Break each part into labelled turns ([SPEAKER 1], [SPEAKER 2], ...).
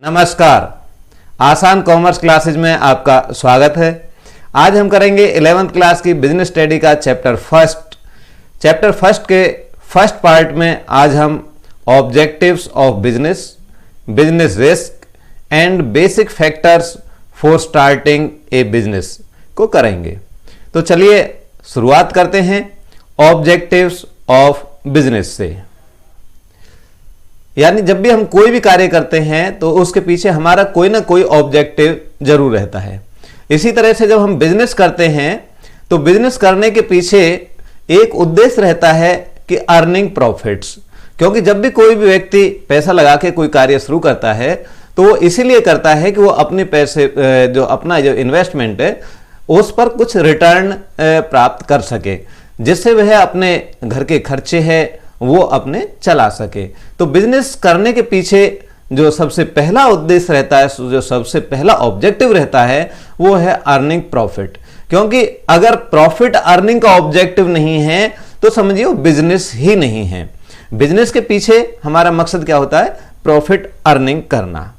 [SPEAKER 1] नमस्कार, आसान commerce classes में आपका स्वागत है। आज हम करेंगे 11th क्लास की बिजनेस स्टडी का चैप्टर फर्स्ट के फर्स्ट पार्ट में आज हम objectives of business, business risk and basic factors for starting A business को करेंगे। तो चलिए शुरुआत करते हैं ऑब्जेक्टिव्स ऑफ बिजनेस से। यानी जब भी हम कोई भी कार्य करते हैं तो उसके पीछे हमारा कोई ना कोई ऑब्जेक्टिव जरूर रहता है। इसी तरह से जब हम बिजनेस करते हैं तो बिजनेस करने के पीछे एक उद्देश्य रहता है कि अर्निंग प्रॉफिट्स। क्योंकि जब भी कोई भी व्यक्ति पैसा लगा के कोई कार्य शुरू करता है तो वो इसीलिए करता है कि वो अपने पैसे अपना जो इन्वेस्टमेंट है उस पर कुछ रिटर्न प्राप्त कर सके, जिससे वह अपने घर के खर्चे है वो अपने चला सके। तो बिजनेस करने के पीछे जो सबसे पहला उद्देश्य रहता है, जो सबसे पहला ऑब्जेक्टिव रहता है वो है अर्निंग प्रॉफिट। क्योंकि अगर प्रॉफिट अर्निंग का ऑब्जेक्टिव नहीं है तो समझिए बिजनेस ही नहीं है। बिजनेस के पीछे हमारा मकसद क्या होता है? प्रॉफिट अर्निंग करना।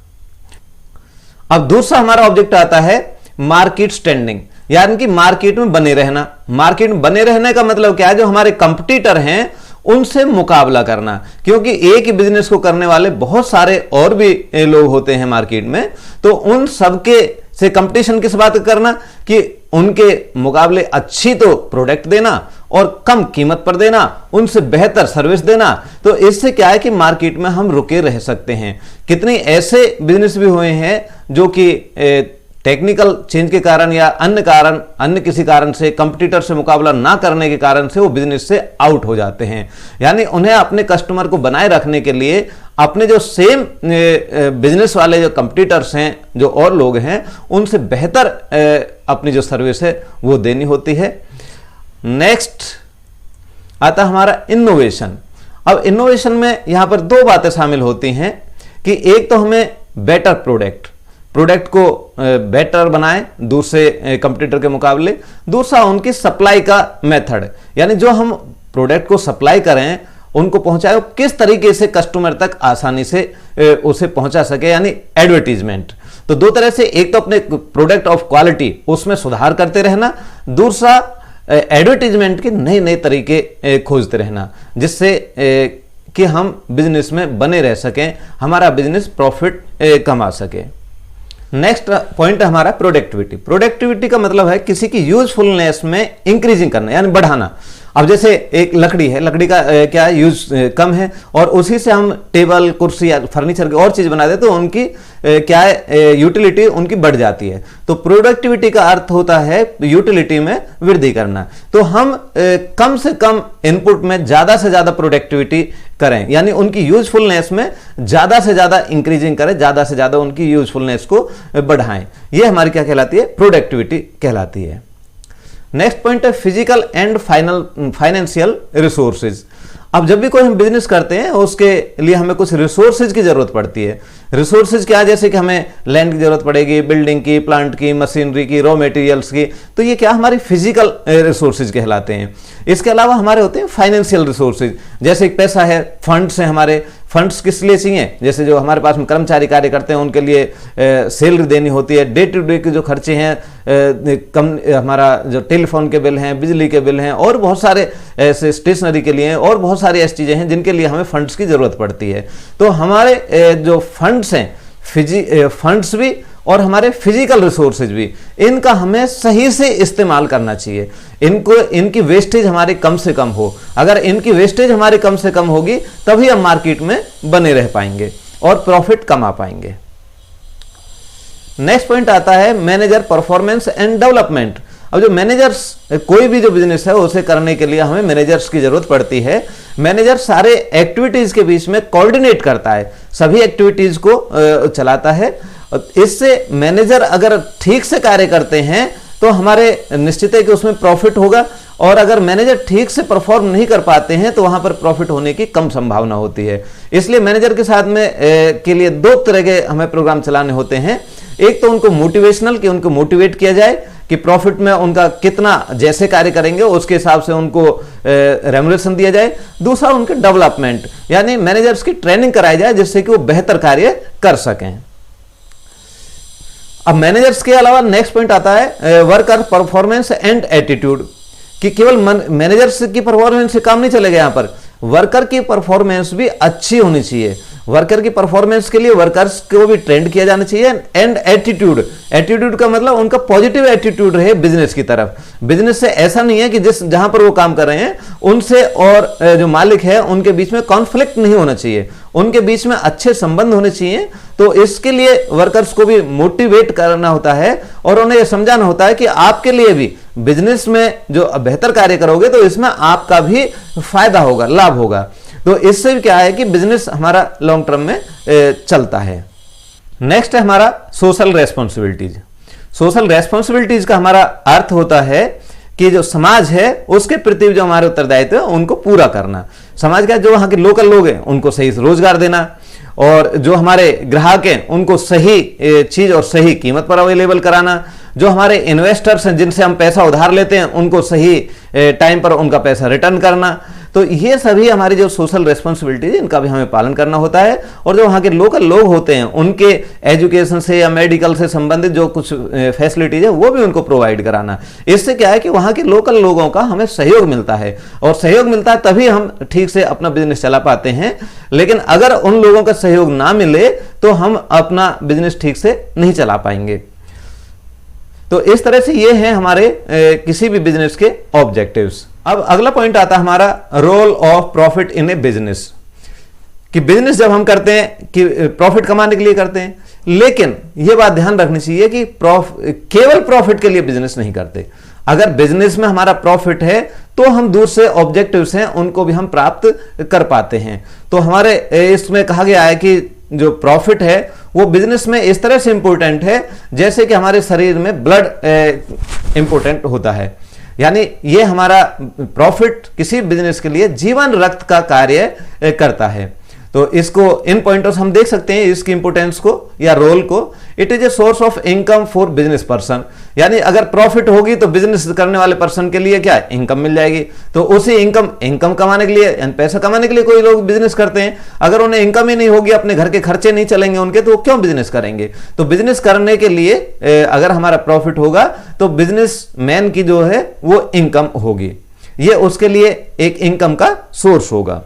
[SPEAKER 1] अब दूसरा हमारा ऑब्जेक्ट आता है मार्केट स्टैंडिंग, यानी कि मार्केट में बने रहना। मार्केट में बने रहने का मतलब क्या है? जो हमारे कंपटीटर हैं उनसे मुकाबला करना। क्योंकि एक ही बिजनेस को करने वाले बहुत सारे और भी लोग होते हैं मार्केट में, तो उन सबके से कंपटीशन किस बात करना कि उनके मुकाबले अच्छी तो प्रोडक्ट देना और कम कीमत पर देना, उनसे बेहतर सर्विस देना। तो इससे क्या है कि मार्केट में हम रुके रह सकते हैं। कितने ऐसे बिजनेस भी हुए हैं जो कि टेक्निकल चेंज के कारण या अन्य किसी कारण से कंपटीटर से मुकाबला ना करने के कारण से वो बिजनेस से आउट हो जाते हैं। यानी उन्हें अपने कस्टमर को बनाए रखने के लिए अपने जो सेम बिजनेस वाले जो कंपटीटर्स हैं, जो और लोग हैं, उनसे बेहतर अपनी जो सर्विस है वो देनी होती है। नेक्स्ट आता हमारा इनोवेशन। अब इनोवेशन में यहां पर दो बातें शामिल होती हैं कि एक तो हमें बेटर प्रोडक्ट को बेटर बनाएं दूसरे कंपटीटर के मुकाबले। दूसरा उनकी सप्लाई का मेथड, यानी जो हम प्रोडक्ट को सप्लाई करें उनको पहुंचाए किस तरीके से कस्टमर तक आसानी से उसे पहुंचा सके, यानी एडवर्टीजमेंट। तो दो तरह से, एक तो अपने प्रोडक्ट ऑफ क्वालिटी उसमें सुधार करते रहना, दूसरा एडवर्टीजमेंट के नए नए तरीके खोजते रहना, जिससे कि हम बिजनेस में बने रह सकें, हमारा बिजनेस प्रॉफिट कमा सके। नेक्स्ट पॉइंट है हमारा प्रोडक्टिविटी का मतलब है किसी की यूजफुलनेस में इंक्रीजिंग करना, यानी बढ़ाना। अब जैसे एक लकड़ी है, लकड़ी का क्या यूज कम है और उसी से हम टेबल, कुर्सी या फर्नीचर की और चीज बना देते तो उनकी क्या है, यूटिलिटी उनकी बढ़ जाती है। तो प्रोडक्टिविटी का अर्थ होता है यूटिलिटी में वृद्धि करना। तो हम कम से कम इनपुट में ज्यादा से ज्यादा प्रोडक्टिविटी करें, यानी उनकी यूजफुलनेस में ज्यादा से ज्यादा इंक्रीजिंग करें, ज्यादा से ज्यादा उनकी यूजफुलनेस को बढ़ाएं। यह हमारी क्या कहलाती है? प्रोडक्टिविटी कहलाती है। नेक्स्ट पॉइंट है फिजिकल एंड फाइनेंशियल रिसोर्सेज। अब जब भी कोई हम बिजनेस करते हैं उसके लिए हमें कुछ रिसोर्सेज की जरूरत पड़ती है। रिसोर्सेज क्या? जैसे कि हमें लैंड की जरूरत पड़ेगी, बिल्डिंग की, प्लांट की, मशीनरी की, रॉ मटेरियल्स की। तो ये क्या हमारी फिजिकल रिसोर्सेज कहलाते हैं। इसके अलावा हमारे होते हैं फाइनेंशियल रिसोर्सेज, जैसे एक पैसा है, फंड्स हैं हमारे। फंड्स किस लिए चाहिए? जैसे जो हमारे पास में कर्मचारी कार्य करते हैं उनके लिए सैलरी देनी होती है, डे टू डे के जो खर्चे हैं, हमारा जो टेलीफोन के बिल हैं, बिजली के बिल हैं, और बहुत सारे ऐसे स्टेशनरी के लिए और बहुत सारी ऐसी चीजें हैं जिनके लिए हमें फंड्स की जरूरत पड़ती है। तो हमारे जो फंड्स हैं, फंड्स भी और हमारे फिजिकल रिसोर्सेज भी, इनका हमें सही से इस्तेमाल करना चाहिए। इनकी वेस्टेज हमारी कम से कम हो। अगर इनकी वेस्टेज हमारी कम से कम होगी तभी हम मार्केट में बने रह पाएंगे और प्रॉफिट कमा पाएंगे। नेक्स्ट पॉइंट आता है मैनेजर परफॉर्मेंस एंड डेवलपमेंट। अब जो मैनेजर्स, कोई भी जो बिजनेस है उसे करने के लिए हमें मैनेजर्स की जरूरत पड़ती है। मैनेजर सारे एक्टिविटीज के बीच में कोऑर्डिनेट करता है, सभी एक्टिविटीज को चलाता है। इससे मैनेजर अगर ठीक से कार्य करते हैं तो हमारे निश्चित है कि उसमें प्रॉफिट होगा, और अगर मैनेजर ठीक से परफॉर्म नहीं कर पाते हैं तो वहां पर प्रॉफिट होने की कम संभावना होती है। इसलिए मैनेजर के साथ में के लिए दो तरह के हमें प्रोग्राम चलाने होते हैं। एक तो उनको मोटिवेशनल, कि उनको मोटिवेट किया जाए कि प्रॉफिट में उनका कितना, जैसे कार्य करेंगे उसके हिसाब से उनको रेमुनरेशन दिया जाए। दूसरा उनके डेवलपमेंट, यानी मैनेजर्स की ट्रेनिंग कराई जाए जिससे कि वो बेहतर कार्य कर सकें। अब मैनेजर्स के अलावा नेक्स्ट पॉइंट आता है वर्कर परफॉर्मेंस एंड एटीट्यूड, कि केवल मैनेजर्स की परफॉर्मेंस से काम नहीं चलेगा, यहां पर वर्कर की परफॉर्मेंस भी अच्छी होनी चाहिए। वर्कर की परफॉर्मेंस के लिए वर्कर्स को भी ट्रेंड किया जाना चाहिए। एंड एटीट्यूड, एटीट्यूड का मतलब उनका पॉजिटिव एटीट्यूड रहे बिजनेस की तरफ। बिजनेस से ऐसा नहीं है कि जिस जहां पर वो काम कर रहे हैं उनसे और जो मालिक है उनके बीच में कॉन्फ्लिक्ट नहीं होना चाहिए, उनके बीच में अच्छे संबंध होने चाहिए। तो इसके लिए वर्कर्स को भी मोटिवेट करना होता है और उन्हें यह समझाना होता है कि आपके लिए भी बिजनेस में जो बेहतर कार्य करोगे तो इसमें आपका भी फायदा होगा, लाभ होगा। तो इससे क्या है कि बिजनेस हमारा लॉन्ग टर्म में चलता है। नेक्स्ट है हमारा सोशल रेस्पॉन्सिबिलिटीज। सोशल रेस्पॉन्सिबिलिटीज का हमारा अर्थ होता है कि जो समाज है उसके प्रति जो हमारे उत्तरदायित्व है उनको पूरा करना। समाज का जो वहां के लोकल लोग हैं उनको सही रोजगार देना, और जो हमारे ग्राहक हैं उनको सही चीज और सही कीमत पर अवेलेबल कराना, जो हमारे इन्वेस्टर्स हैं जिनसे हम पैसा उधार लेते हैं उनको सही टाइम पर उनका पैसा रिटर्न करना। तो ये सभी हमारी जो सोशल रेस्पॉन्सिबिलिटी है इनका भी हमें पालन करना होता है। और जो वहाँ के लोकल लोग होते हैं उनके एजुकेशन से या मेडिकल से संबंधित जो कुछ फैसिलिटीज है वो भी उनको प्रोवाइड कराना। इससे क्या है कि वहाँ के लोकल लोगों का हमें सहयोग मिलता है, और सहयोग मिलता है तभी हम ठीक से अपना बिजनेस चला पाते हैं। लेकिन अगर उन लोगों का सहयोग ना मिले तो हम अपना बिजनेस ठीक से नहीं चला पाएंगे। तो इस तरह से ये हैं हमारे किसी भी बिजनेस के ऑब्जेक्टिव्स। अब अगला पॉइंट आता है हमारा role of profit in a business, कि बिजनेस जब हम करते हैं कि प्रॉफिट कमाने के लिए करते हैं, लेकिन यह बात ध्यान रखनी चाहिए कि केवल प्रॉफिट के लिए बिजनेस नहीं करते। अगर बिजनेस में हमारा प्रॉफिट है तो हम दूसरे ऑब्जेक्टिव्स हैं उनको भी हम प्राप्त कर पाते हैं। तो हमारे इसमें कहा गया है कि जो प्रॉफिट है वो बिजनेस में इस तरह से इंपॉर्टेंट है जैसे कि हमारे शरीर में ब्लड इंपॉर्टेंट होता है। यानी ये हमारा प्रॉफिट किसी बिजनेस के लिए जीवन रक्त का कार्य करता है। तो इसको इन पॉइंटर्स हम देख सकते हैं इसकी इंपोर्टेंस को या रोल को। It is a source of income for business person, यानी अगर प्रॉफिट होगी तो बिजनेस करने वाले पर्सन के लिए क्या इनकम मिल जाएगी। तो उसी इनकम कमाने के लिए यानी पैसा कमाने के लिए कोई लोग बिजनेस करते हैं, अगर उन्हें इनकम ही नहीं होगी, अपने घर के खर्चे नहीं चलेंगे उनके, तो वो क्यों बिजनेस करेंगे। तो बिजनेस करने के लिए अगर हमारा प्रॉफिट होगा तो बिजनेस मैन की जो है वो इनकम होगी, ये उसके लिए एक इनकम का सोर्स होगा।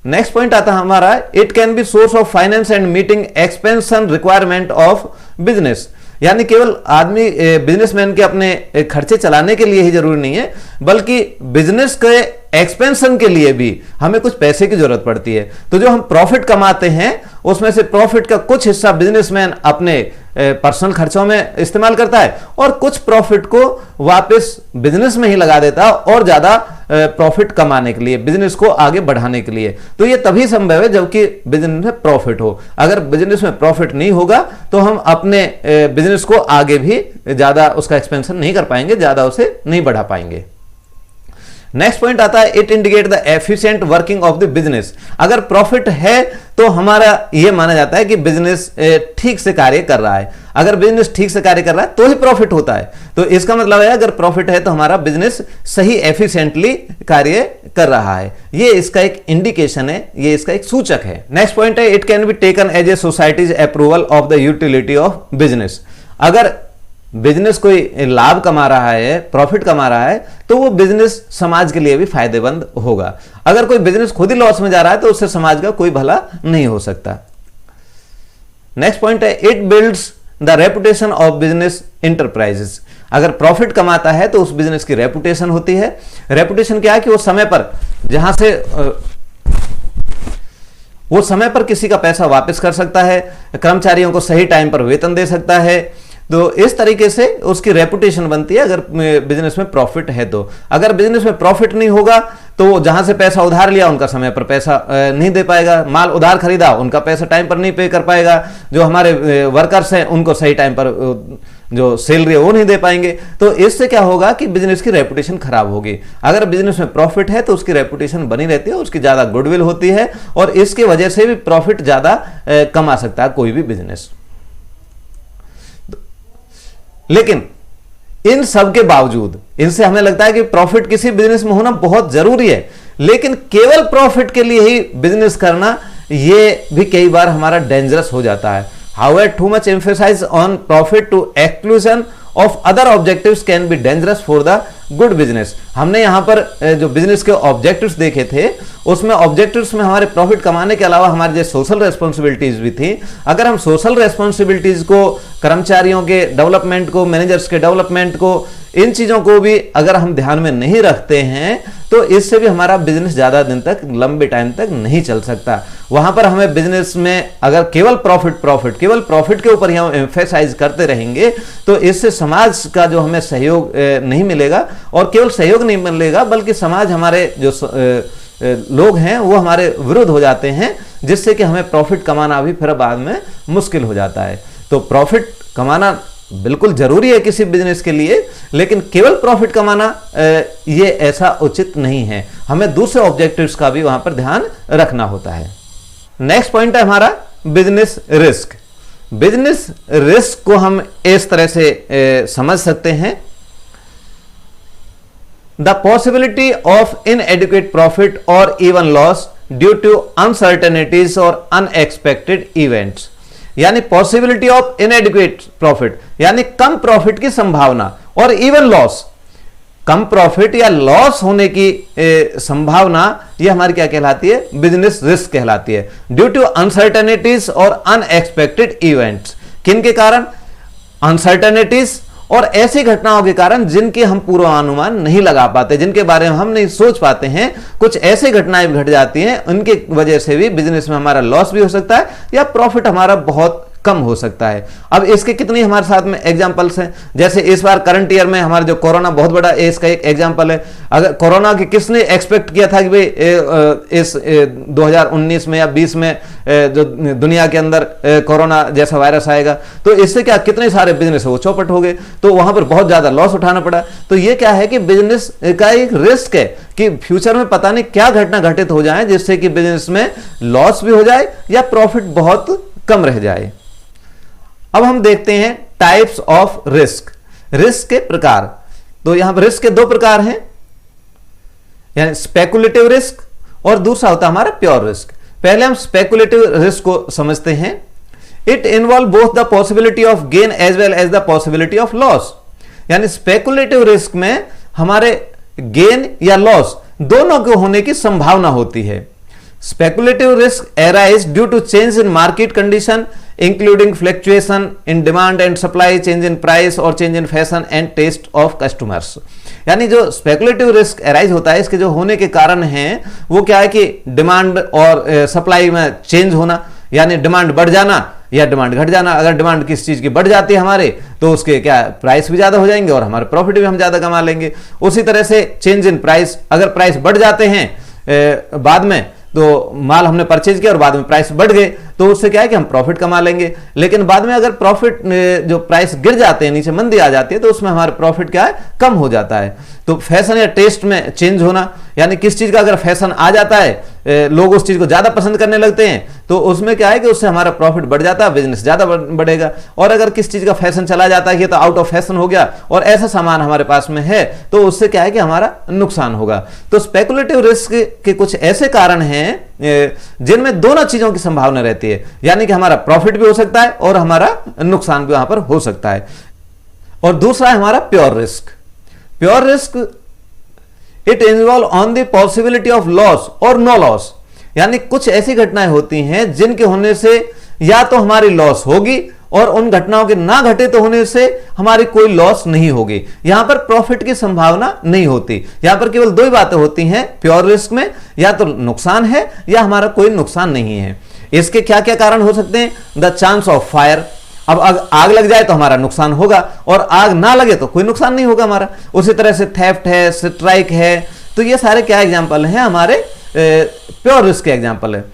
[SPEAKER 1] नेक्स्ट पॉइंट आता है हमारा it can be source of finance and meeting expansion requirement of business, यानी केवल आदमी बिजनेसमैन के अपने खर्चे चलाने के लिए ही जरूरी नहीं है, बल्कि बिजनेस के एक्सपेंशन के लिए भी हमें कुछ पैसे की जरूरत पड़ती है। तो जो हम प्रॉफिट कमाते हैं उसमें से प्रॉफिट का कुछ हिस्सा बिजनेसमैन अपने पर्सनल खर्चों में इस्तेमाल करता है और कुछ प्रॉफिट को वापस बिजनेस में ही लगा देता है और ज्यादा प्रॉफिट कमाने के लिए, बिजनेस को आगे बढ़ाने के लिए। तो ये तभी संभव है जबकि बिजनेस में प्रॉफिट हो। अगर बिजनेस में प्रॉफिट नहीं होगा तो हम अपने बिजनेस को आगे भी ज्यादा उसका एक्सपेंशन नहीं कर पाएंगे, ज्यादा उसे नहीं बढ़ा पाएंगे। नेक्स्ट पॉइंट आता है it indicate the efficient working of the business. अगर प्रॉफिट है तो हमारा यह माना जाता है कि बिजनेस ठीक से कार्य कर रहा है। अगर बिजनेस ठीक से कार्य कर रहा है तो ही प्रॉफिट होता है। तो इसका मतलब है अगर प्रॉफिट है तो हमारा बिजनेस सही एफिशिएंटली कार्य कर रहा है। ये इसका एक इंडिकेशन है, ये इसका एक सूचक है। नेक्स्ट पॉइंट है it can be taken as a society's approval of the utility of business. अगर बिजनेस कोई लाभ कमा रहा है, प्रॉफिट कमा रहा है, तो वो बिजनेस समाज के लिए भी फायदेमंद होगा। अगर कोई बिजनेस खुद ही लॉस में जा रहा है तो उससे समाज का कोई भला नहीं हो सकता। नेक्स्ट पॉइंट है it builds the reputation of business enterprises. अगर प्रॉफिट कमाता है तो उस बिजनेस की रेपुटेशन होती है। रेपुटेशन क्या है कि वो समय पर जहां से वो समय पर किसी का पैसा वापस कर सकता है, कर्मचारियों को सही टाइम पर वेतन दे सकता है। तो इस तरीके से उसकी रेपुटेशन बनती है अगर बिजनेस में प्रॉफिट है तो। अगर बिजनेस में प्रॉफिट नहीं होगा तो जहां से पैसा उधार लिया उनका समय पर पैसा नहीं दे पाएगा, माल उधार खरीदा उनका पैसा टाइम पर नहीं पे कर पाएगा, जो हमारे वर्कर्स हैं उनको सही टाइम पर जो सैलरी है वो नहीं दे पाएंगे। तो इससे क्या होगा कि बिजनेस की रेपुटेशन खराब होगी। अगर बिजनेस में प्रॉफिट है तो उसकी रेपुटेशन बनी रहती है, उसकी ज्यादा गुडविल होती है और इसकी वजह से भी प्रॉफिट ज्यादा कमा सकता है कोई भी बिजनेस। लेकिन इन सब के बावजूद इनसे हमें लगता है कि प्रॉफिट किसी बिजनेस में होना बहुत जरूरी है, लेकिन केवल प्रॉफिट के लिए ही बिजनेस करना ये भी कई बार हमारा डेंजरस हो जाता है। However, too much emphasis on profit to exclusion of other objectives can be dangerous for the good business. हमने यहाँ पर जो बिजनेस के ऑब्जेक्टिव्स देखे थे, उसमें ऑब्जेक्टिव्स में हमारे प्रॉफिट कमाने के अलावा हमारी जो सोशल रेस्पॉन्सिबिलिटीज भी थी। अगर हम सोशल रेस्पॉन्सिबिलिटीज को, कर्मचारियों के डेवलपमेंट को, मैनेजर्स के डेवलपमेंट को, इन चीजों को भी अगर हम ध्यान में नहीं रखते हैं तो इससे भी हमारा बिजनेस ज्यादा दिन तक, लंबे टाइम तक नहीं चल सकता। वहां पर हमें बिजनेस में अगर केवल केवल प्रॉफिट के ऊपर ही हम एम्फेसाइज करते रहेंगे तो इससे समाज का जो हमें सहयोग नहीं मिलेगा, और केवल सहयोग नहीं मिलेगा बल्कि समाज, हमारे जो लोग हैं वो हमारे विरुद्ध हो जाते हैं, जिससे कि हमें प्रॉफिट कमाना भी फिर बाद में मुश्किल हो जाता है। तो प्रॉफिट कमाना बिल्कुल जरूरी है किसी बिजनेस के लिए, लेकिन केवल प्रॉफिट कमाना ये ऐसा उचित नहीं है। हमें दूसरे ऑब्जेक्टिव्स का भी वहां पर ध्यान रखना होता है। नेक्स्ट पॉइंट है हमारा बिजनेस रिस्क। बिजनेस रिस्क को हम इस तरह से समझ सकते हैं, the possibility of inadequate profit और even loss due to uncertainties और अनएक्सपेक्टेड इवेंट्स। यानी पॉसिबिलिटी ऑफ इनएडिक्वेट प्रॉफिट यानी कम प्रॉफिट की संभावना, और इवन लॉस, कम प्रॉफिट या लॉस होने की संभावना, यह हमारी क्या कहलाती है? बिजनेस रिस्क कहलाती है। ड्यू टू अनसर्टेनिटीज और अनएक्सपेक्टेड इवेंट्स। किन के कारण? अनसर्टेनिटीज और ऐसी घटनाओं के कारण जिनके हम पूर्वानुमान नहीं लगा पाते, जिनके बारे में हम नहीं सोच पाते हैं। कुछ ऐसी घटनाएं घट जाती हैं, उनके वजह से भी बिजनेस में हमारा लॉस भी हो सकता है या प्रॉफिट हमारा बहुत कम हो सकता है। अब इसके कितनी हमारे साथ में एग्जांपल्स हैं। जैसे इस बार करंट ईयर में हमारा जो कोरोना बहुत बड़ा इसका एक एग्जांपल है। अगर कोरोना की किसने एक्सपेक्ट किया था कि भाई इस 2019 में या 20 में जो दुनिया के अंदर कोरोना जैसा वायरस आएगा, तो इससे क्या कितने सारे बिजनेस वो चौपट हो गए, तो वहां पर बहुत ज्यादा लॉस उठाना पड़ा। तो ये क्या है कि बिजनेस का एक रिस्क है कि फ्यूचर में पता नहीं क्या घटना घटित हो जाए जिससे कि बिजनेस में लॉस भी हो जाए या प्रॉफिट बहुत कम रह जाए। अब हम देखते हैं टाइप्स ऑफ रिस्क, रिस्क के प्रकार। तो यहां पर रिस्क के दो प्रकार हैं, यानी स्पेकुलेटिव रिस्क और दूसरा होता है हमारा प्योर रिस्क। पहले हम स्पेकुलेटिव रिस्क को समझते हैं। It involve both the possibility of gain as well as the possibility of loss. यानी स्पेकुलेटिव रिस्क में हमारे गेन या लॉस दोनों के होने की संभावना होती है। Speculative risk arise due to change in market condition, including fluctuation in demand and supply, change in price और change in fashion and taste of customers। यानी जो speculative risk arise होता है, इसके जो होने के कारण हैं वो क्या है कि डिमांड और सप्लाई में चेंज होना, यानी डिमांड बढ़ जाना या डिमांड घट जाना। अगर डिमांड किस चीज की बढ़ जाती है हमारे, तो उसके क्या प्राइस भी ज्यादा हो जाएंगे और हमारे प्रॉफिट भी हम ज्यादा कमा लेंगे। उसी तरह से चेंज इन प्राइस, अगर प्राइस बढ़ जाते हैं बाद में, तो माल हमने परचेज किया और बाद में प्राइस बढ़ गए, तो उससे क्या है कि हम प्रॉफिट कमा लेंगे। लेकिन बाद में अगर प्रॉफिट जो प्राइस गिर जाते हैं, नीचे मंदी आ जाती है, तो उसमें हमारा प्रॉफिट क्या है, कम हो जाता है। तो फैशन या टेस्ट में चेंज होना, यानी किस चीज का अगर फैशन आ जाता है, लोग उस चीज को ज्यादा पसंद करने लगते हैं, तो उसमें क्या है कि उससे हमारा प्रॉफिट बढ़ जाता है, बिजनेस ज्यादा बढ़ेगा। और अगर किस चीज का फैशन चला जाता है, ये तो आउट ऑफ फैशन हो गया और ऐसा सामान हमारे पास में है, तो उससे क्या है कि हमारा नुकसान होगा। तो स्पेकुलेटिव रिस्क के कुछ ऐसे कारण हैं जिनमें दोनों चीजों की संभावना रहती है, यानी कि हमारा प्रॉफिट भी हो सकता है और हमारा नुकसान भी वहां पर हो सकता है। और दूसरा है हमारा pure risk. Pure risk it involve on the possibility of loss और नो लॉस। यानी कुछ ऐसी घटनाएं होती हैं जिनके होने से या तो हमारी लॉस होगी और उन घटनाओं के ना घटित होने से हमारी कोई लॉस नहीं होगी। यहां पर प्रॉफिट की संभावना नहीं होती। यहां पर केवल दो ही बातें होती हैं प्योर रिस्क में, या तो नुकसान है या हमारा कोई नुकसान नहीं है। इसके क्या क्या कारण हो सकते हैं? द चांस ऑफ फायर, अब आग लग जाए तो हमारा नुकसान होगा और आग ना लगे तो कोई नुकसान नहीं होगा हमारा। उसी तरह से थेफ्ट है, स्ट्राइक है, तो ये सारे क्या एग्जांपल हैं हमारे प्योर रिस्क के एग्जांपल है।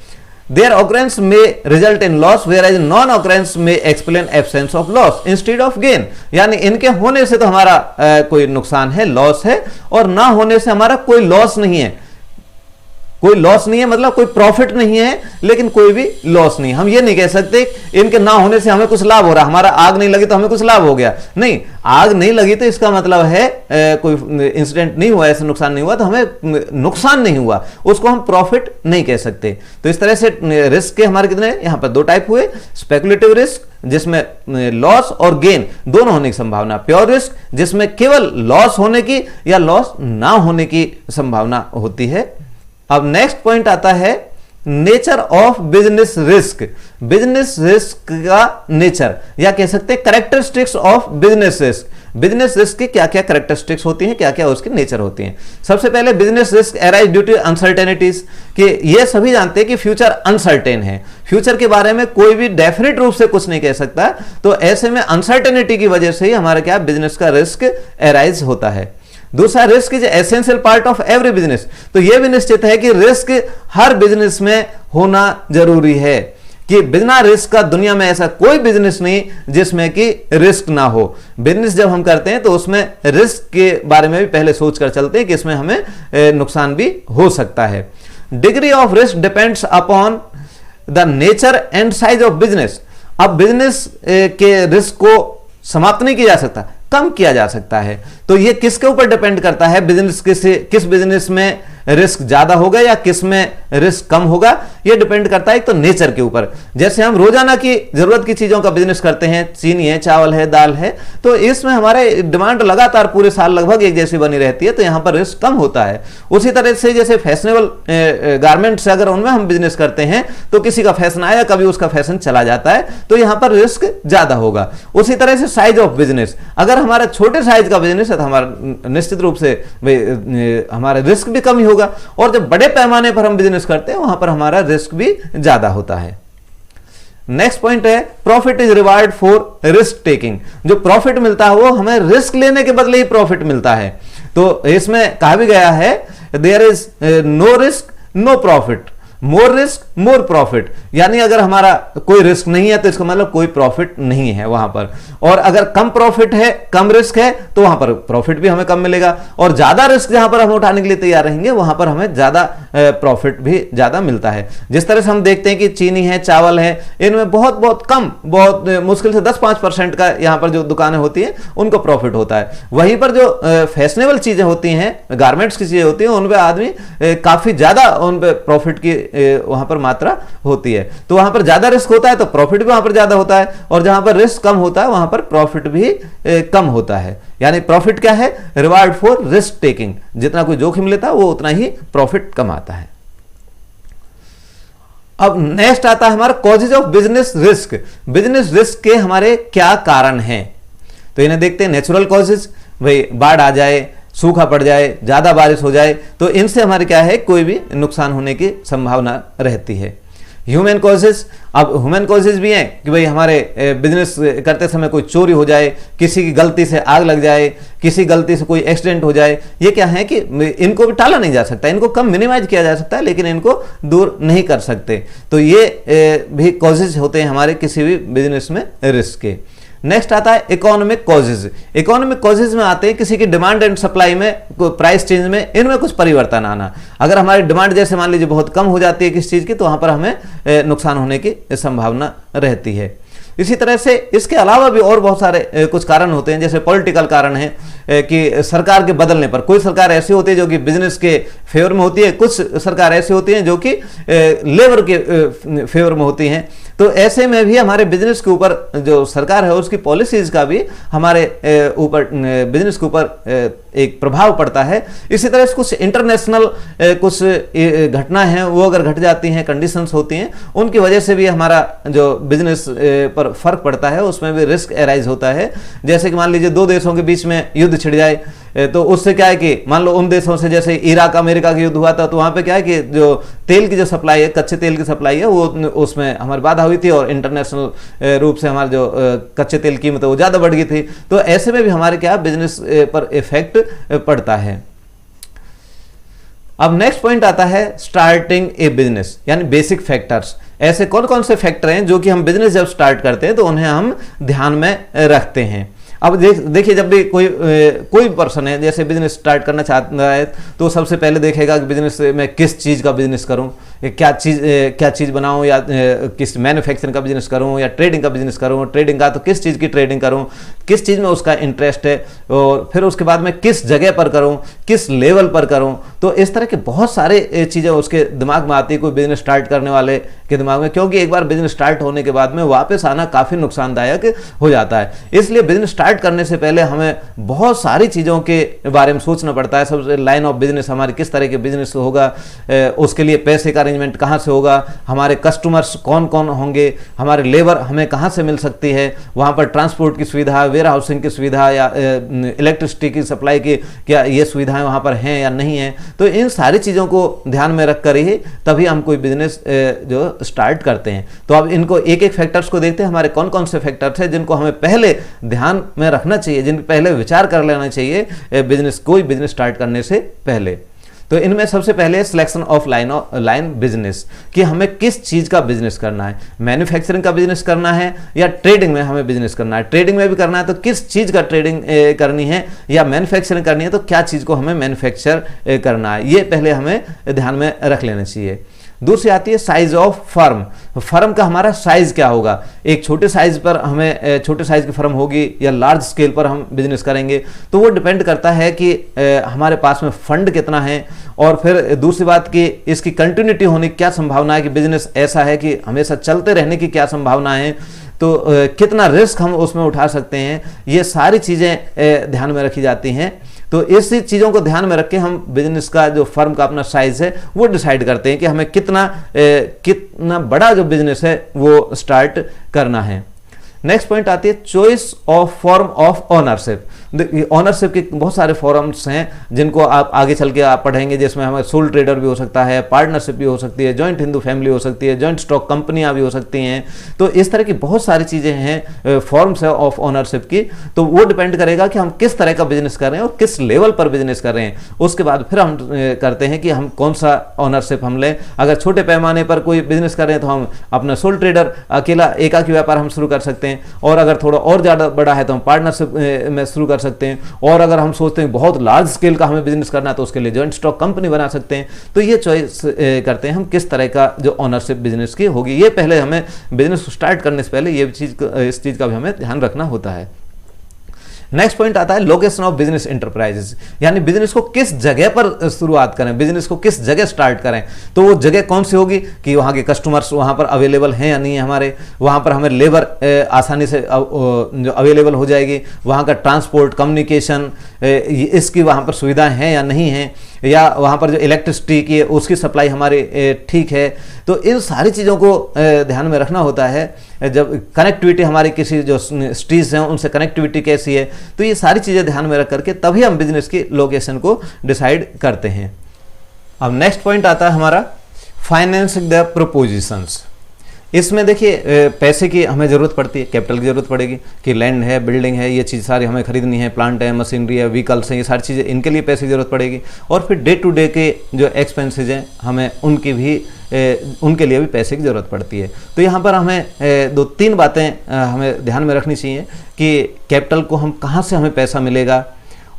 [SPEAKER 1] Their occurrence may result in loss, whereas non-occurrence may explain absence of loss instead of gain। यानी इनके होने से तो हमारा कोई नुकसान है, लॉस है, और ना होने से हमारा कोई लॉस नहीं है। कोई लॉस नहीं है मतलब कोई प्रॉफिट नहीं है, लेकिन कोई भी लॉस नहीं। हम ये नहीं कह सकते इनके ना होने से हमें कुछ लाभ हो रहा, हमारा आग नहीं लगी तो हमें कुछ लाभ हो गया। नहीं, आग नहीं लगी तो इसका मतलब है कोई इंसिडेंट नहीं हुआ, ऐसा नुकसान नहीं हुआ, तो हमें नुकसान नहीं हुआ, उसको हम प्रॉफिट नहीं कह सकते। तो इस तरह से रिस्क के हमारे कितने यहाँ पर दो टाइप हुए, स्पेकुलेटिव रिस्क जिसमें लॉस और गेन दोनों होने की संभावना, प्योर रिस्क जिसमें केवल लॉस होने की या लॉस ना होने की संभावना होती है। अब नेक्स्ट पॉइंट आता है nature of business risk. Business risk का नेचर या कह सकते हैं characteristics of business risk. Business risk की क्या क्या कैरेक्टरिस्टिक्स होती हैं, क्या क्या उसकी नेचर होती हैं। सबसे पहले business risk arise due to uncertainties, कि ये सभी जानते हैं कि फ्यूचर अनसर्टेन है, फ्यूचर के बारे में कोई भी डेफिनेट रूप से कुछ नहीं कह सकता, तो ऐसे में अनसर्टेनिटी की वजह से ही हमारा क्या बिजनेस का रिस्क अराइज होता है। दूसरा, risk is essential part of every business, तो यह भी निश्चित है कि रिस्क हर बिजनेस में होना जरूरी है, कि बिना रिस्क का दुनिया में ऐसा कोई बिजनेस नहीं जिसमें कि रिस्क ना हो। बिजनेस जब हम करते हैं तो उसमें रिस्क के बारे में भी पहले सोचकर चलते हैं कि इसमें हमें नुकसान भी हो सकता है। Degree of risk depends upon the nature and size of business. अब बिजनेस के रिस्क को समाप्त नहीं किया जा सकता, कम किया जा सकता है, तो ये किसके ऊपर डिपेंड करता है, बिजनेस किस बिजनेस में रिस्क ज्यादा होगा या किस में रिस्क कम होगा, ये डिपेंड करता है एक तो नेचर के ऊपर। जैसे हम रोजाना की जरूरत की चीजों का बिजनेस करते हैं, चीनी है, चावल है, दाल है, तो इसमें हमारे डिमांड लगातार पूरे साल लगभग एक जैसी बनी रहती है, तो यहां पर रिस्क कम होता है। उसी तरह से जैसे फैशनेबल गारमेंट्स अगर उनमें हम बिजनेस करते हैं तो किसी का फैशन आया, कभी उसका फैशन चला जाता है, तो यहां पर रिस्क ज्यादा होगा। उसी तरह से साइज ऑफ बिजनेस, अगर हमारा छोटे साइज का बिजनेस है तो हमारा निश्चित रूप से हमारा रिस्क भी कम ही होगा, और जब बड़े पैमाने पर हम बिजनेस करते हैं वहां पर हमारा रिस्क भी ज्यादा होता है। नेक्स्ट पॉइंट है profit is reward for risk taking. जो प्रॉफिट मिलता है वो हमें रिस्क लेने के बदले ही प्रॉफिट मिलता है। तो इसमें कहा भी गया है there is no risk no profit, more risk more profit, यानी अगर हमारा कोई रिस्क नहीं है तो इसका मतलब कोई प्रॉफिट नहीं है वहां पर, और अगर कम प्रॉफिट है, कम रिस्क है, तो वहां पर प्रॉफिट भी हमें कम मिलेगा, और ज्यादा रिस्क जहां पर हम उठाने के लिए तैयार रहेंगे वहां पर हमें ज्यादा प्रॉफिट भी ज्यादा मिलता है। जिस तरह से हम देखते हैं कि चीनी है, चावल है, इनमें बहुत बहुत कम, बहुत मुश्किल से 10-5% का यहां पर जो दुकानें होती है उनको प्रॉफिट होता है। वहीं पर जो फैशनेबल चीजें होती हैं, गारमेंट्स की चीजें होती हैं, उनपे आदमी काफी ज्यादा उन पे प्रॉफिट की वहां पर मात्रा होती है, तो वहां पर ज्यादा रिस्क होता है तो प्रॉफिट भी वहां पर ज्यादा होता है, और जहां पर रिस्क कम होता है वहां पर प्रॉफिट भी कम होता है। यानी प्रॉफिट क्या है, रिवार्ड फॉर रिस्क टेकिंग, जितना कोई जोखिम लेता है वो उतना ही प्रॉफिट कमाता है। अब नेक्स्ट आता है हमारा causes of business risk. Business risk के हमारे क्या कारण हैं, तो इन्हें देखते हैं। नेचुरल कॉजेज, भाई बाढ़ आ जाए, सूखा पड़ जाए, ज्यादा बारिश हो जाए, तो इनसे हमारे क्या है कोई भी नुकसान होने की संभावना रहती है। ह्यूमन कॉजेज, अब ह्यूमन कॉजेज भी हैं कि भाई हमारे बिजनेस करते समय कोई चोरी हो जाए, किसी की गलती से आग लग जाए, किसी गलती से कोई एक्सीडेंट हो जाए, ये क्या है कि इनको भी टाला नहीं जा सकता, इनको कम मिनिमाइज किया जा सकता है लेकिन इनको दूर नहीं कर सकते, तो ये भी कॉजेज होते हैं हमारे किसी भी बिजनेस में रिस्क के। नेक्स्ट आता है इकोनॉमिक कॉजेज। इकोनॉमिक कॉजेज में आते हैं किसी की डिमांड एंड सप्लाई में, प्राइस चेंज में, इनमें कुछ परिवर्तन आना। अगर हमारी डिमांड जैसे मान लीजिए बहुत कम हो जाती है किसी चीज की, तो वहां पर हमें नुकसान होने की संभावना रहती है। इसी तरह से इसके अलावा भी और बहुत सारे कुछ कारण होते हैं, जैसे पॉलिटिकल कारण है कि सरकार के बदलने पर, कोई सरकार ऐसी होती है जो कि बिजनेस के फेवर में होती है, कुछ सरकार ऐसी होती है जो कि लेबर के फेवर में होती हैं, तो ऐसे में भी हमारे बिजनेस के ऊपर जो सरकार है उसकी पॉलिसीज का भी हमारे ऊपर बिजनेस के ऊपर एक प्रभाव पड़ता है। इसी तरह से कुछ इंटरनेशनल कुछ घटना है वो अगर घट जाती हैं, कंडीशंस होती हैं, उनकी वजह से भी हमारा जो बिजनेस पर फर्क पड़ता है, उसमें भी रिस्क अराइज होता है। जैसे कि मान लीजिए दो देशों के बीच में युद्ध छिड़ जाए, तो उससे क्या है कि मान लो उन देशों से, जैसे इराक अमेरिका का युद्ध हुआ था, तो वहां पे क्या है कि जो तेल की जो सप्लाई है, कच्चे तेल की सप्लाई है, वो उसमें हमारी बाधा हुई थी, और इंटरनेशनल रूप से हमारे जो कच्चे तेल की कीमत है वो ज्यादा बढ़ गई थी, तो ऐसे में भी हमारे क्या बिजनेस पर इफेक्ट पड़ता है। अब नेक्स्ट पॉइंट आता है स्टार्टिंग ए बिजनेस, यानी बेसिक फैक्टर्स। ऐसे कौन कौन से फैक्टर हैं जो कि हम बिजनेस जब स्टार्ट करते हैं तो उन्हें हम ध्यान में रखते हैं। अब देखिए जब भी कोई पर्सन है जैसे बिजनेस स्टार्ट करना चाहता है तो सबसे पहले देखेगा कि बिजनेस में किस चीज़ का बिजनेस करूं, क्या चीज़ बनाऊं, या किस मैन्युफैक्चरिंग का बिजनेस करूं या ट्रेडिंग का बिजनेस करूं, ट्रेडिंग का तो किस चीज़ की ट्रेडिंग करूं, किस चीज़ में उसका इंटरेस्ट है, और फिर उसके बाद में किस जगह पर करूं, किस लेवल पर करूं। तो इस तरह के बहुत सारे चीज़ें उसके दिमाग में आती है, कोई बिजनेस स्टार्ट करने वाले के दिमाग में, क्योंकि एक बार बिजनेस स्टार्ट होने के बाद में वापस आना काफ़ी नुकसानदायक हो जाता है। इसलिए बिजनेस स्टार्ट करने से पहले हमें बहुत सारी चीज़ों के बारे में सोचना पड़ता है। सबसे लाइन ऑफ बिजनेस हमारी किस तरह के बिजनेस होगा, उसके लिए पैसे का अरेंजमेंट कहाँ से होगा, हमारे कस्टमर्स कौन कौन होंगे, हमारे लेबर हमें कहाँ से मिल सकती है, वहाँ पर ट्रांसपोर्ट की सुविधा, वेयर हाउसिंग की सुविधा या इलेक्ट्रिसिटी की सप्लाई की क्या ये सुविधाएं वहाँ पर हैं या नहीं हैं। तो इन सारी चीज़ों को ध्यान में रख कर ही तभी हम कोई बिजनेस जो स्टार्ट करते हैं। तो अब इनको एक एक फैक्टर्स को देखते हैं, हमारे कौन कौन से फैक्टर्स हैं जिनको हमें पहले ध्यान में रखना चाहिए, जिन पहले विचार कर लेना चाहिए कोई बिजनेस स्टार्ट करने से पहले। तो इनमें सबसे पहले सिलेक्शन ऑफ लाइन बिजनेस, कि हमें किस चीज़ का बिजनेस करना है, मैन्युफैक्चरिंग का बिजनेस करना है या ट्रेडिंग में हमें बिजनेस करना है। ट्रेडिंग में भी करना है तो किस चीज़ का ट्रेडिंग करनी है, या मैन्युफैक्चरिंग करनी है तो क्या चीज़ को हमें मैन्युफैक्चर करना है, ये पहले हमें ध्यान में रख लेना चाहिए। दूसरी आती है साइज ऑफ फर्म, फर्म का हमारा साइज क्या होगा। एक छोटे साइज पर हमें छोटे साइज की फर्म होगी या लार्ज स्केल पर हम बिजनेस करेंगे, तो वो डिपेंड करता है कि हमारे पास में फंड कितना है, और फिर दूसरी बात कि इसकी कंटिन्यूटी होने की क्या संभावना है, कि बिजनेस ऐसा है कि हमेशा चलते रहने की क्या संभावना है, तो कितना रिस्क हम उसमें उठा सकते हैं। ये सारी चीज़ें ध्यान में रखी जाती हैं। तो इस चीज़ों को ध्यान में रख के हम बिजनेस का जो फर्म का अपना साइज है वो डिसाइड करते हैं कि हमें कितना बड़ा जो बिजनेस है वो स्टार्ट करना है। नेक्स्ट पॉइंट आती है choice of form of ownership. Ownership के बहुत सारे फॉर्म्स हैं जिनको आप आगे चल के आप पढ़ेंगे, जिसमें हमें सोल ट्रेडर भी हो सकता है, पार्टनरशिप भी हो सकती है, जॉइंट हिंदू फैमिली हो सकती है, जॉइंट स्टॉक कंपनियां भी हो सकती हैं। तो इस तरह की बहुत सारी चीज़ें हैं फॉर्म्स है ऑफ ओनरशिप की। तो वो डिपेंड करेगा कि हम किस तरह का बिजनेस कर रहे हैं और किस लेवल पर बिजनेस कर रहे हैं। उसके बाद फिर हम करते हैं कि हम कौन सा ओनरशिप हम लें। अगर छोटे पैमाने पर कोई बिजनेस कर रहे हैं तो हम अपना सोल ट्रेडर अकेला एकाकी व्यापार हम शुरू कर सकते हैं, और अगर थोड़ा और ज़्यादा बड़ा है तो हम पार्टनरशिप में शुरू कर सकते हैं, और अगर हम सोचते हैं बहुत लार्ज स्केल का हमें बिजनेस करना है तो उसके लिए जॉइंट स्टॉक कंपनी बना सकते हैं। तो ये चॉइस करते हैं हम किस तरह का जो ओनरशिप बिजनेस की होगी। ये पहले हमें बिजनेस स्टार्ट करने से पहले ये चीज़ इस चीज़ का भी हमें ध्यान रखना होता है। नेक्स्ट पॉइंट आता है लोकेशन ऑफ बिजनेस एंटरप्राइजेस, यानी बिजनेस को किस जगह पर शुरुआत करें, बिजनेस को किस जगह स्टार्ट करें। तो वो जगह कौन सी होगी कि वहाँ के कस्टमर्स वहाँ पर अवेलेबल हैं या नहीं है, हमारे वहाँ पर हमें लेबर आसानी से जो अवेलेबल हो जाएगी, वहाँ का ट्रांसपोर्ट कम्युनिकेशन इसकी वहाँ पर सुविधाएं हैं या नहीं है, या वहाँ पर जो इलेक्ट्रिसिटी की उसकी सप्लाई हमारी ठीक है। तो इन सारी चीज़ों को ध्यान में रखना होता है। जब कनेक्टिविटी हमारी किसी जो सिटीज़ हैं उनसे कनेक्टिविटी कैसी है, तो ये सारी चीज़ें ध्यान में रख करके तभी हम बिजनेस की लोकेशन को डिसाइड करते हैं। अब नेक्स्ट पॉइंट आता है हमारा फाइनेंसिंग द प्रोपोजिशंस। इसमें देखिए पैसे की हमें ज़रूरत पड़ती है, कैपिटल की ज़रूरत पड़ेगी कि लैंड है, बिल्डिंग है, ये चीज़ सारी हमें खरीदनी है, प्लांट है, मशीनरी है, व्हीकल्स हैं, ये सारी चीज़ें इनके लिए पैसे की ज़रूरत पड़ेगी। और फिर डे टू डे के जो एक्सपेंसेज हैं हमें उनके लिए भी पैसे की ज़रूरत पड़ती है। तो यहाँ पर हमें दो तीन बातें हमें ध्यान में रखनी चाहिए कि कैपिटल को हम कहाँ से हमें पैसा मिलेगा,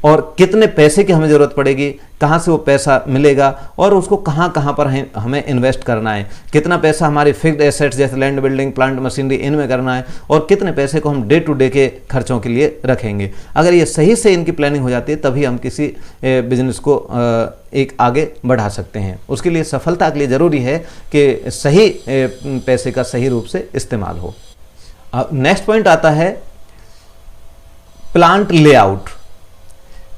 [SPEAKER 1] और कितने पैसे की हमें ज़रूरत पड़ेगी, कहाँ से वो पैसा मिलेगा, और उसको कहाँ कहाँ पर हमें इन्वेस्ट करना है। कितना पैसा हमारे फिक्स्ड एसेट्स जैसे लैंड, बिल्डिंग, प्लांट, मशीनरी इनमें करना है, और कितने पैसे को हम डे टू डे के खर्चों के लिए रखेंगे। अगर ये सही से इनकी प्लानिंग हो जाती है तभी हम किसी बिजनेस को एक आगे बढ़ा सकते हैं। उसके लिए सफलता के लिए ज़रूरी है कि सही पैसे का सही रूप से इस्तेमाल हो। नेक्स्ट पॉइंट आता है प्लांट लेआउट,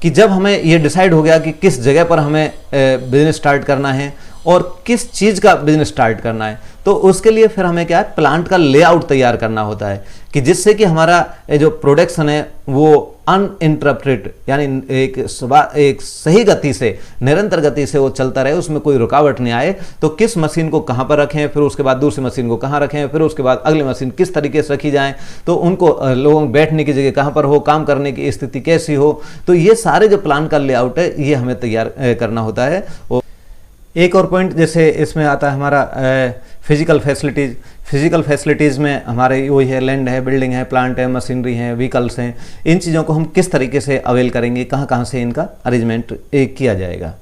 [SPEAKER 1] कि जब हमें ये डिसाइड हो गया कि किस जगह पर हमें बिजनेस स्टार्ट करना है और किस चीज़ का बिजनेस स्टार्ट करना है, तो उसके लिए फिर हमें क्या है प्लांट का लेआउट तैयार करना होता है, कि जिससे कि हमारा जो प्रोडक्शन है वो अनइंटरप्टेड यानी एक सही गति से, निरंतर गति से वो चलता रहे, उसमें कोई रुकावट नहीं आए। तो किस मशीन को कहाँ पर रखें, फिर उसके बाद दूसरी मशीन को कहाँ रखें, फिर उसके बाद अगली मशीन किस तरीके से रखी जाए, तो उनको लोगों बैठने की जगह कहाँ पर हो, काम करने की स्थिति कैसी हो। तो ये सारे जो प्लान का लेआउट है ये हमें तैयार करना होता है। एक और पॉइंट जैसे इसमें आता है हमारा फिजिकल फैसिलिटीज़। फिजिकल फैसिलिटीज़ में हमारे वही है, लैंड है, बिल्डिंग है, प्लांट है, मशीनरी है, व्हीकल्स हैं। इन चीज़ों को हम किस तरीके से अवेल करेंगे, कहाँ कहाँ से इनका अरेंजमेंट किया जाएगा।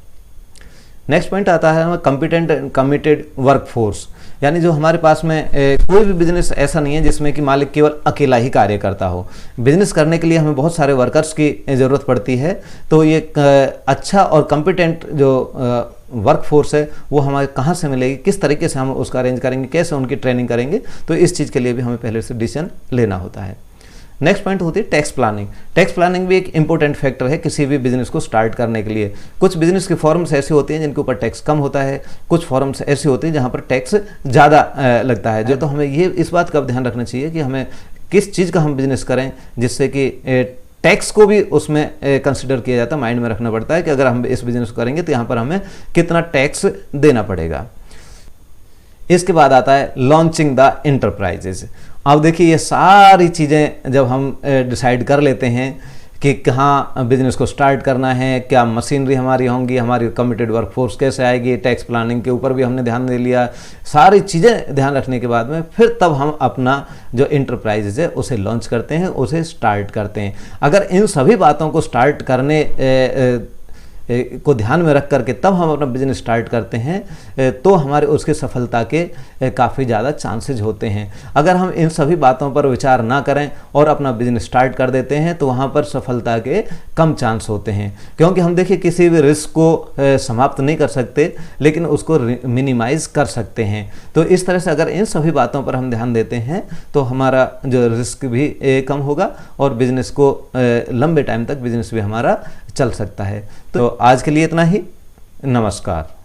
[SPEAKER 1] नेक्स्ट पॉइंट आता है हमें कॉम्पिटेंट एंड कमिटेड वर्कफोर्स, यानी जो हमारे पास में कोई भी बिजनेस ऐसा नहीं है जिसमें कि मालिक केवल अकेला ही कार्य करता हो। बिजनेस करने के लिए हमें बहुत सारे वर्कर्स की ज़रूरत पड़ती है। तो ये अच्छा और कॉम्पिटेंट जो वर्कफोर्स है वो हमारे कहाँ से मिलेगी, किस तरीके से हम उसका अरेंज करेंगे, कैसे उनकी ट्रेनिंग करेंगे, तो इस चीज़ के लिए भी हमें पहले से डिसीजन लेना होता है। नेक्स्ट पॉइंट होती है टैक्स प्लानिंग। टैक्स प्लानिंग भी एक इंपॉर्टेंट फैक्टर है किसी भी बिजनेस को स्टार्ट करने के लिए। कुछ बिजनेस की फॉर्म्स ऐसे होते हैं जिनके ऊपर टैक्स कम होता है, कुछ फॉर्म्स ऐसे होते हैं जहाँ पर टैक्स ज़्यादा लगता है। जो तो हमें ये इस बात का ध्यान रखना चाहिए कि हमें किस चीज़ का हम बिजनेस करें जिससे कि टैक्स को भी उसमें कंसिडर किया जाता है, माइंड में रखना पड़ता है कि अगर हम इस बिजनेस को करेंगे तो यहाँ पर हमें कितना टैक्स देना पड़ेगा। इसके बाद आता है लॉन्चिंग द इंटरप्राइजेज। अब देखिए ये सारी चीज़ें जब हम डिसाइड कर लेते हैं कि कहाँ बिजनेस को स्टार्ट करना है, क्या मशीनरी हमारी होंगी, हमारी कमिटेड वर्कफोर्स कैसे आएगी, टैक्स प्लानिंग के ऊपर भी हमने ध्यान दे लिया, सारी चीज़ें ध्यान रखने के बाद में फिर तब हम अपना जो इंटरप्राइजेज है उसे लॉन्च करते हैं, उसे स्टार्ट करते हैं। अगर इन सभी बातों को स्टार्ट करने को ध्यान में रख करके तब हम अपना बिजनेस स्टार्ट करते हैं तो हमारे उसके सफलता के काफ़ी ज़्यादा चांसेज होते हैं। अगर हम इन सभी बातों पर विचार ना करें और अपना बिजनेस स्टार्ट कर देते हैं तो वहाँ पर सफलता के कम चांस होते हैं, क्योंकि हम देखिए किसी भी रिस्क को समाप्त नहीं कर सकते लेकिन उसको मिनिमाइज़ कर सकते हैं। तो इस तरह से अगर इन सभी बातों पर हम ध्यान देते हैं तो हमारा जो रिस्क भी कम होगा और बिजनेस को लंबे टाइम तक बिजनेस भी हमारा चल सकता है। तो आज के लिए इतना ही। नमस्कार।